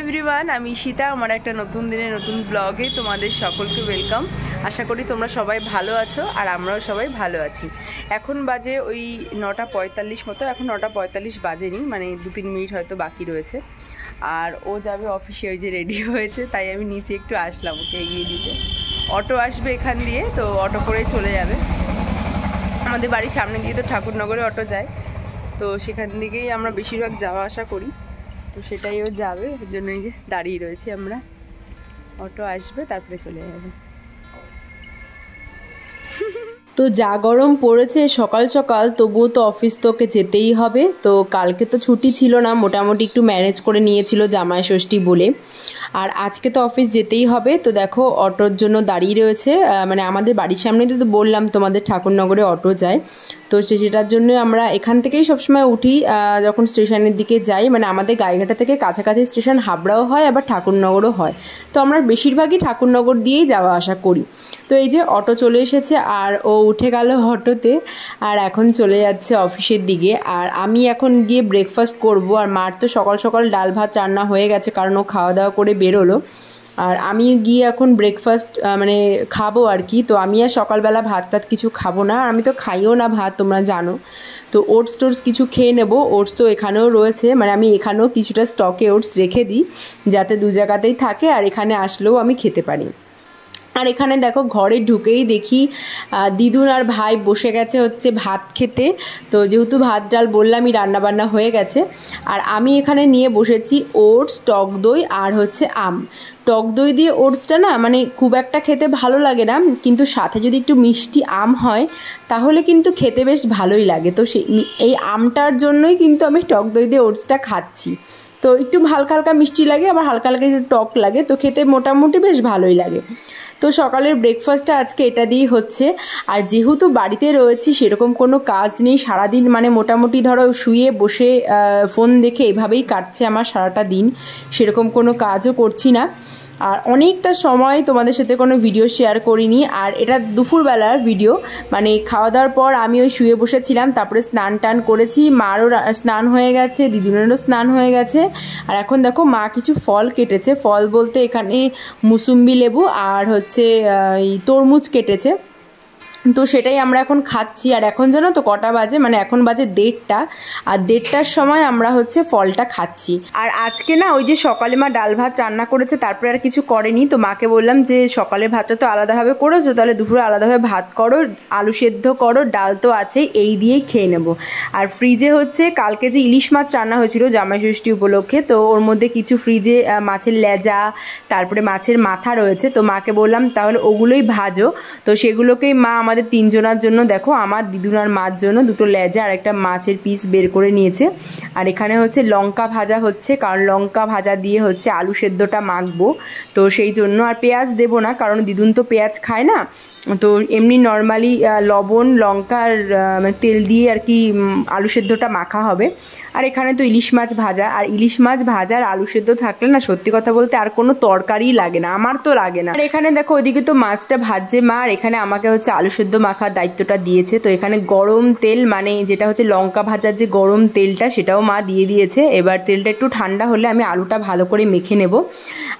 Everyone, আমি ঈশিতা। আমার একটা নতুন দিনে নতুন ব্লগে তোমাদের সকলকে ওয়েলকাম। আশা করি তোমরা সবাই ভালো আছো আর আমরাও সবাই ভালো আছি। এখন বাজে ওই 9:45 মতো। এখন 9:45 বাজেনি, মানে 2-3 মিনিট হয়তো বাকি রয়েছে। আর ও যাবে অফিসে, ওই যে রেডি হয়েছে, তাই আমি নিচে একটু আসলাম ওকে এগিয়ে দিতে। অটো আসবে এখান দিয়ে, তো অটো করেই চলে যাবে। আমাদের বাড়ির সামনে দিয়ে তো ঠাকুরনগরে অটো যায়, তো সেখান থেকেই আমরা বেশিরভাগ যাওয়া আসা করি। তো সেটাই ও যাবে, ওই জন্যই যে দাঁড়িয়ে রয়েছে আমরা। অটো আসবে তারপরে চলে যাবে। তো যা গরম পড়েছে সকাল সকাল, তবুও তো অফিস তোকে যেতেই হবে। তো কালকে তো ছুটি ছিল না, মোটামুটি একটু ম্যানেজ করে নিয়েছিল জামাই ষষ্ঠী বলে। আর আজকে তো অফিস যেতেই হবে। তো দেখো অটোর জন্য দাঁড়িয়ে রয়েছে, মানে আমাদের বাড়ির সামনে তো বললাম তোমাদের ঠাকুরনগরে অটো যায়। তো সেটার জন্য আমরা এখান থেকেই সবসময় উঠি যখন স্টেশনের দিকে যাই। মানে আমাদের গাইঘাটা থেকে কাছাকাছি স্টেশন হাবড়াও হয়, আবার ঠাকুরনগরও হয়। তো আমরা বেশিরভাগই ঠাকুরনগর দিয়েই যাওয়া আসা করি। তো এই যে অটো চলে এসেছে, আর ও উঠে গেল অটোতে, আর এখন চলে যাচ্ছে অফিসের দিকে। আর আমি এখন গিয়ে ব্রেকফাস্ট করব। আর মার তো সকাল সকাল ডাল ভাত রান্না হয়ে গেছে, কারণ ও খাওয়া দাওয়া করে বেরোলো। আর আমি গিয়ে এখন ব্রেকফাস্ট মানে খাবো আর কি। তো আমি আর সকালবেলা ভাত টাত কিছু খাবো না, আর আমি তো খাইও না ভাত, তোমরা জানো। তো ওটস টোটস কিছু খেয়ে নেবো। ওটস তো এখানেও রয়েছে, মানে আমি এখানেও কিছুটা স্টকে ওটস রেখে দিই, যাতে দু জায়গাতেই থাকে আর এখানে আসলেও আমি খেতে পারি। আর এখানে দেখো ঘরে ঢুকেই দেখি দিদুন আর ভাই বসে গেছে হচ্ছে ভাত খেতে। তো যেহেতু ভাত ডাল বললামই রান্নাবান্না হয়ে গেছে। আর আমি এখানে নিয়ে বসেছি ওটস, টক দই আর হচ্ছে আম। টক দই দিয়ে ওটসটা না মানে খুব একটা খেতে ভালো লাগে না, কিন্তু সাথে যদি একটু মিষ্টি আম হয় তাহলে কিন্তু খেতে বেশ ভালোই লাগে। তো এই আমটার জন্যই কিন্তু আমি টক দই দিয়ে ওটসটা খাচ্ছি। তো একটু হালকা হালকা মিষ্টি লাগে, আবার হালকা হালকা একটু টক লাগে, তো খেতে মোটামুটি বেশ ভালোই লাগে। তো সকালের ব্রেকফাস্টটা আজকে এটা দিয়েই হচ্ছে। আর যেহেতু বাড়িতে রয়েছি, সেরকম কোনো কাজ নেই সারাদিন, মানে মোটামুটি ধরো শুয়ে বসে ফোন দেখে এভাবেই কাটছে আমার সারাটা দিন। সেরকম কোনো কাজও করছি না। আর অনেকটা সময় তোমাদের সাথে কোনো ভিডিও শেয়ার করিনি। আর এটা দুপুরবেলার ভিডিও, মানে খাওয়া দাওয়ার পর আমি ওই শুয়ে বসেছিলাম, তারপরে স্নান টান করেছি, মারও স্নান হয়ে গেছে, দিদুনেরও স্নান হয়ে গেছে। আর এখন দেখো মা কিছু ফল কেটেছে। ফল বলতে এখানে মুসুম্বি লেবু আর হচ্ছে এই তরমুজ কেটেছে। তো সেটাই আমরা এখন খাচ্ছি। আর এখন জানো তো কটা বাজে, মানে এখন বাজে 1:30, আর 1:30টার সময় আমরা হচ্ছে ফলটা খাচ্ছি। আর আজকে না ওই যে সকালে মা ডাল ভাত রান্না করেছে, তারপরে আর কিছু করেনি। তো মাকে বললাম যে সকালের ভাতটা তো আলাদাভাবে করেছো, তাহলে দুপুরে আলাদাভাবে ভাত করো, আলু সেদ্ধ করো, ডাল তো আছেই, এই দিয়েই খেয়ে নেবো। আর ফ্রিজে হচ্ছে কালকে যে ইলিশ মাছ রান্না হয়েছিল জামাই ষষ্ঠী উপলক্ষে, তো ওর মধ্যে কিছু ফ্রিজে মাছের লেজা, তারপরে মাছের মাথা রয়েছে। তো মাকে বললাম তাহলে ওগুলোই ভাজো। তো সেগুলোকেই মা আমাদের 3 জনের জন্য, দেখো আমার দিদুন আর মার জন্য 2টো লেজা আর একটা মাছের পিস বের করে নিয়েছে। আর এখানে হচ্ছে লঙ্কা ভাজা হচ্ছে, কারণ লঙ্কা ভাজা দিয়ে হচ্ছে আলু সেদ্ধটা মাখবো। তো সেই জন্য আর পেঁয়াজ দেবো না, কারণ দিদুন তো পেঁয়াজ খায় না। তো এমনি নর্মালি লবণ লঙ্কার তেল দিয়ে আর কি আলু সেদ্ধটা মাখা হবে। আর এখানে তো ইলিশ মাছ ভাজা, আর ইলিশ মাছ ভাজা আর আলু সেদ্ধ থাকলে না সত্যি কথা বলতে আর কোনো তরকারিই লাগে না, আমার তো লাগে না। আর এখানে দেখো ওইদিকে তো মাছটা ভাজছে মা, আর এখানে আমাকে হচ্ছে আলু সেদ্ধ মাখার দায়িত্বটা দিয়েছে। তো এখানে গরম তেল, মানে যেটা হচ্ছে লঙ্কা ভাজার যে গরম তেলটা, সেটাও মা দিয়ে দিয়েছে। এবার তেলটা একটু ঠান্ডা হলে আমি আলুটা ভালো করে মেখে নেব।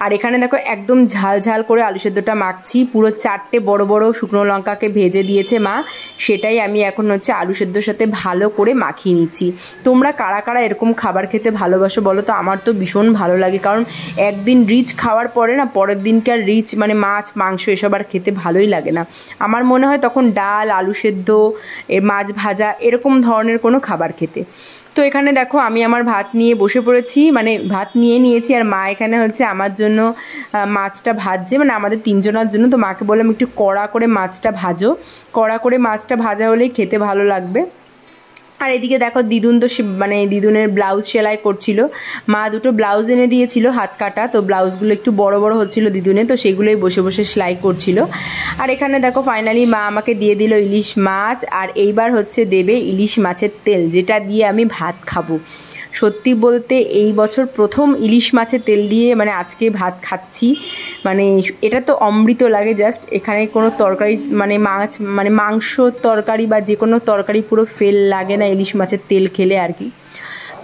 আর এখানে দেখো একদম ঝাল ঝাল করে আলু সেদ্ধটা মাখছি, পুরো 4টে বড় বড় শুকনো লঙ্কাকে ভেজে দিয়েছে মা, সেটাই আমি এখন হচ্ছে আলু সেদ্ধর সাথে ভালো করে মাখিয়ে নিচ্ছি। তোমরা কারা কারা এরকম খাবার খেতে ভালোবাসো বলো তো? আমার তো ভীষণ ভালো লাগে, কারণ একদিন রিচ খাওয়ার পরে না পরের দিনকে আর রিচ মানে মাছ মাংস এসব আর খেতে ভালোই লাগে না। আমার মনে হয় তখন ডাল, আলু সেদ্ধ, মাছ ভাজা এরকম ধরনের কোনো খাবার খেতে। তো এখানে দেখো আমি আমার ভাত নিয়ে বসে পড়েছি, মানে ভাত নিয়ে নিয়েছি। আর মা এখানে হচ্ছে আমার জন্য মাছটা ভাজছে, মানে আমাদের 3 জনের জন্য। তো মাকে বললাম একটু কড়া করে মাছটা ভাজো, কড়া করে মাছটা ভাজা হলেই খেতে ভালো লাগবে। আর এদিকে দেখো দিদুন তো মানে দিদুনের ব্লাউজ সেলাই করছিল। মা 2টো ব্লাউজ এনে দিয়েছিল হাত কাটা, তো ব্লাউজগুলো একটু বড় বড় হচ্ছিল দিদুনে, তো সেগুলোই বসে বসে সেলাই করছিল। আর এখানে দেখো ফাইনালি মা আমাকে দিয়ে দিল ইলিশ মাছ, আর এইবার হচ্ছে দেবে ইলিশ মাছের তেল, যেটা দিয়ে আমি ভাত খাবো। সত্যি বলতে এই বছর প্রথম ইলিশ মাছের তেল দিয়ে মানে আজকে ভাত খাচ্ছি, মানে এটা তো অমৃত লাগে জাস্ট। এখানে কোনো তরকারি মানে মাছ মানে মাংস তরকারি বা যে কোনো তরকারি পুরো ফেল লাগে না ইলিশ মাছের তেল খেলে আর কি।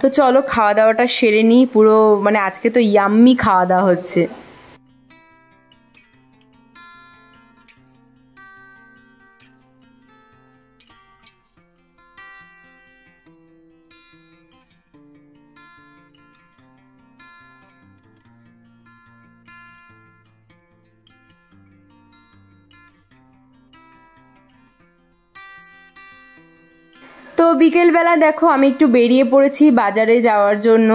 তো চলো খাওয়া দাওয়াটা সেরে নিই, পুরো মানে আজকে তো ইয়াম্মি খাওয়া দাওয়া হচ্ছে। তো বিকেলবেলা দেখো আমি একটু বেরিয়ে পড়েছি বাজারে যাওয়ার জন্য,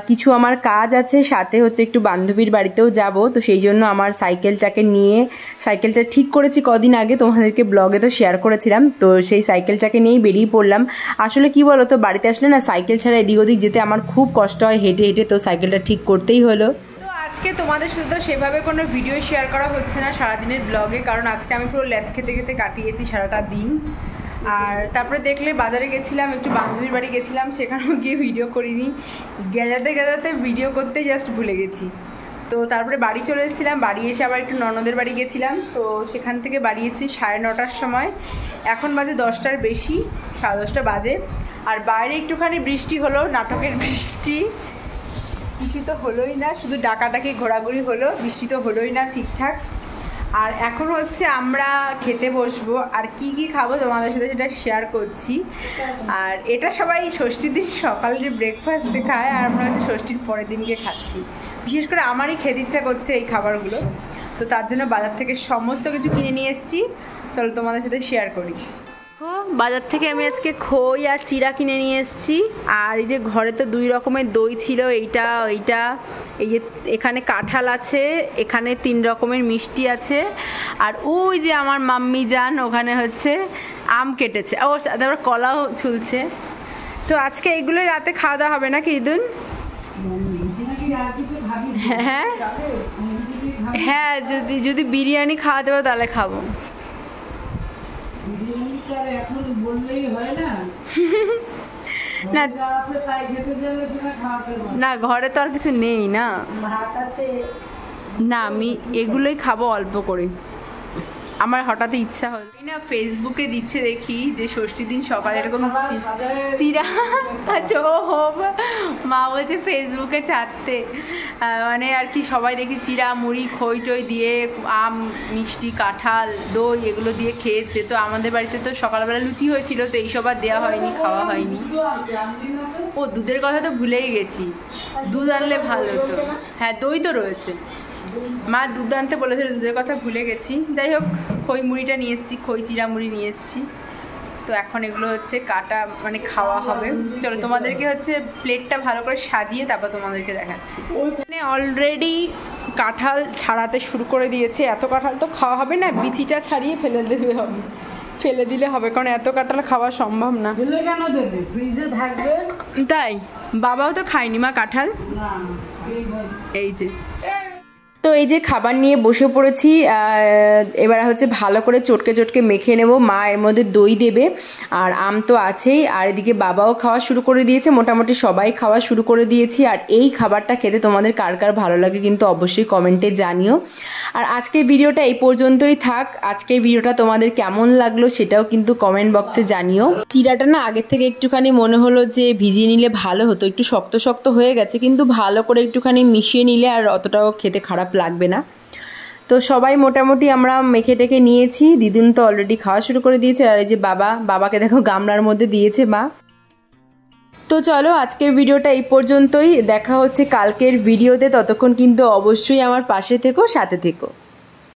কিছু আমার কাজ আছে, সাথে হচ্ছে একটু বান্ধবীর বাড়িতেও যাব। তো সেই জন্য আমার সাইকেলটাকে নিয়ে, সাইকেলটা ঠিক করেছি কদিন আগে, তোমাদেরকে ব্লগে তো শেয়ার করেছিলাম। তো সেই সাইকেলটাকে নিয়েই বেরিয়ে পড়লাম। আসলে কি বলো তো, বাড়িতে আসলে না সাইকেল ছাড়া এদিক ওদিক যেতে আমার খুব কষ্ট হয় হেঁটে হেঁটে, তো সাইকেলটা ঠিক করতেই হলো। আজকে তোমাদের সাথে তো সেভাবে কোনো ভিডিও শেয়ার করা হচ্ছে না সারাদিনের ব্লগে, কারণ আজকে আমি পুরো ল্যাদ খেতে খেতে কাটিয়েছি সারাটা দিন। আর তারপরে দেখলে বাজারে গেছিলাম, একটু বান্ধবীর বাড়ি গেছিলাম, সেখানেও গিয়ে ভিডিও করিনি, গেজাতে ভিডিও করতে জাস্ট ভুলে গেছি। তো তারপরে বাড়ি চলে এসেছিলাম, বাড়ি এসে আবার একটু ননদের বাড়ি গেছিলাম। তো সেখান থেকে বাড়ি এসেছি 9:30টার সময়, এখন বাজে 10টার বেশি, 10:30 বাজে। আর বাইরে একটুখানি বৃষ্টি হলো, নাটকের বৃষ্টি, কিছু তো হলোই না, শুধু ডাকাডাকি ঘোরাঘুরি হলো, বৃষ্টি তো হলোই না ঠিকঠাক। আর এখন হচ্ছে আমরা খেতে বসবো, আর কি কি খাবো তোমাদের সাথে সেটা শেয়ার করছি। আর এটা সবাই ষষ্ঠীর দিন সকালে যে ব্রেকফাস্টে খায়, আর আমরা হচ্ছে ষষ্ঠীর পরের দিনকে খাচ্ছি। বিশেষ করে আমারই খেতে ইচ্ছা করছে এই খাবারগুলো, তো তার জন্য বাজার থেকে সমস্ত কিছু কিনে নিয়ে এসেছি। চলো তোমাদের সাথে শেয়ার করি। বাজার থেকে আমি আজকে খই আর চিড়া কিনে নিয়ে এসেছি। আর এই যে ঘরে তো 2 রকমের দই ছিল, এইটা ওইটা। এই যে এখানে কাঁঠাল আছে, এখানে 3 রকমের মিষ্টি আছে, আর ওই যে আমার মাম্মি যান ওখানে হচ্ছে আম কেটেছে, ও তারপর কলাও ঝুলছে। তো আজকে এইগুলো রাতে খাওয়া দাওয়া হবে নাকি ইদুন? হ্যাঁ হ্যাঁ, যদি বিরিয়ানি খাওয়াতে পারো তাহলে খাবো। না ঘরে তো আর কিছু নেই না, না আমি এগুলোই খাবো অল্প করে। আমার হঠাৎ ইচ্ছা হল না, ফেসবুকে দিচ্ছে দেখি যে ষষ্ঠীর দিন সকালে এরকম চিরা, মা বলছে ফেসবুকে ছাড়তে, মানে আর কি সবাই দেখি চিরা মুড়ি খই টই দিয়ে, আম মিষ্টি কাঁঠাল দই এগুলো দিয়ে খেয়েছে। তো আমাদের বাড়িতে তো সকালবেলা লুচি হয়েছিল, তো এইসব আর দেওয়া হয়নি, খাওয়া হয়নি। ও দুধের কথা তো ভুলেই গেছি, দুধ আনলে ভালো হতো। হ্যাঁ দই তো রয়েছে, মা দুধ আনতে বলেছিল, দুধের কথা ভুলে গেছি। যাই হোক খই মুড়িটা নিয়ে এসেছি, খই চিরা মুড়ি নিয়ে এসেছি। তো এখন এগুলো হচ্ছে কাটা মানে খাওয়া হবে। চলো তোমাদেরকে হচ্ছে প্লেটটা ভালো করে সাজিয়ে তারপর তোমাদেরকে দেখাচ্ছি। ওইখানে অলরেডি কাঁঠাল ছাড়াতে শুরু করে দিয়েছে। এত কাঁঠাল তো খাওয়া হবে না, বিচিটা ছাড়িয়ে ফেলে দিলে হবে, কারণ এত কাঁঠাল খাওয়া সম্ভব না। কেন দেবে, ফ্রিজে থাকবে। তাই বাবাও তো খায়নি মা কাঁঠাল। এই যে তো এই যে খাবার নিয়ে বসে পড়েছি, এবার হচ্ছে ভালো করে চটকে চটকে মেখে নেব। মা এর মধ্যে দই দেবে, আর আম তো আছেই, আর এদিকে বাবাও খাওয়া শুরু করে দিয়েছে, মোটামুটি সবাই খাওয়া শুরু করে দিয়েছি। আর এই খাবারটা খেতে তোমাদের কার কার ভালো লাগে কিন্তু অবশ্যই কমেন্টে জানিও। আর আজকের ভিডিওটা এই পর্যন্তই থাক। আজকের ভিডিওটা তোমাদের কেমন লাগলো সেটাও কিন্তু কমেন্ট বক্সে জানিও। চিড়াটা না আগের থেকে একটুখানি মনে হলো যে ভিজিয়ে নিলে ভালো হতো, একটু শক্ত শক্ত হয়ে গেছে, কিন্তু ভালো করে একটুখানি মিশিয়ে নিলে আর অতটাও খেতে খারাপ লাগবে না। তো সবাই মোটামুটি আমরা মেখে টেকে নিয়েছি। দিদুন তো অলরেডি খাওয়া শুরু করে দিয়েছে, আর এই যে বাবাকে দেখো গামলার মধ্যে দিয়েছে মা। তো চলো আজকের ভিডিওটা এই পর্যন্তই, দেখা হচ্ছে কালকের ভিডিওতে। ততক্ষণ কিন্তু অবশ্যই আমার পাশে থেকো, সাথে থেকো।